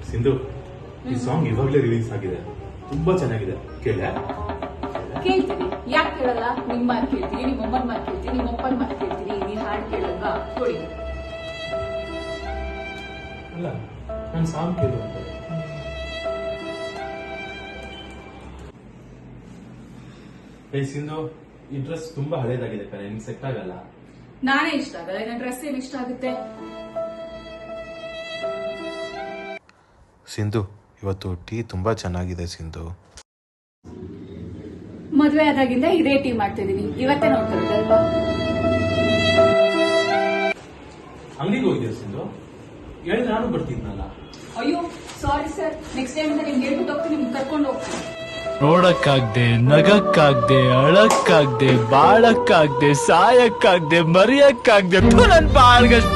ಸಿಂಧು, ಈ ಸಾಂಗ್ ಇವಾಗಲೇ ರಿಲೀಸ್ ಆಗಿದೆ, ತುಂಬಾ ಚೆನ್ನಾಗಿದೆ. ಕೇಳ್ತೀನಿ, ಯಾಕೆ ಕೇಳಲ್ಲ? ನಿಮ್ಮ ಮಾತು ಕೇಳ್ತೀನಿ, ನಿಮ್ಮ ಅಮ್ಮನ ಮಾತು ಕೇಳ್ತೀನಿ, ನಿಮ್ಮ ಅಪ್ಪನ ಮಾತು ಕೇಳ್ತೀನಿ. ನೀ ಹಾಡು ಕೇಳಲ್ವಾ? ಕೊಡಿ. ಅಲ್ಲ, ನಾನು ಸಾಂಗ್ ಕೇಳು ಅಂತ. ಸಿಂಧು, ಈ ಡ್ರೆಸ್ ತುಂಬಾ ಹಳೇದಾಗಿದೆ ಕಣೆ, ನಿಮ್ಗೆ ಸೆಟ್ ಆಗಲ್ಲ. ನಾನೇ ಇಷ್ಟ ಆಗಲ್ಲ, ನನ್ನ ಡ್ರೆಸ್ ಏನ್ ಇಷ್ಟ ಆಗುತ್ತೆ? ಸಿಂಧು, ಇವತ್ತು ಟೀ ತುಂಬಾ ಚೆನ್ನಾಗಿದೆ ಸಿಂಧು. ಮದುವೆ ಆದಾಗಿಂದ ಇದೇ ಟೀ ಮಾಡ್ತಾ ಇದೀನಿ, ಇವತ್ತೇ ನೋಡ್ತಿರೋದಲ್ವಾ? ಅಂಗಡಿಗೆ ಹೋಗಿದ್ಯಾ ಸಿಂಧು? ಹೇಳಿ ನಾನು ಬರ್ತಿದ್ನಲ್ಲ. ಅಯ್ಯೋ ಸಾರಿ ಸರ್, ನೆಕ್ಸ್ಟ್ ಟೈಮ್ ನಿಮ್ಗೆ ಹೇಳ್ಬಿಟ್ಟು ಹೋಗ್ತೀನಿ, ನಿಮ್ಗೆ ಕರ್ಕೊಂಡು ಹೋಗ್ತೀನಿ. ನೋಡಕ್ಕಾಗ್ದೆ, ನಗಕ್ಕಾಗ್ದೆ, ಅಳಕ್ಕಾಗ್ದೆ, ಬಾಳಕ್ಕಾಗ್ದೆ, ಸಾಯಕ್ಕಾಗ್ದೆ, ಮರಿಯಕ್ಕಾಗ್ದೆ, ನನ್ ಬಾಳ್ಗಷ್ಟು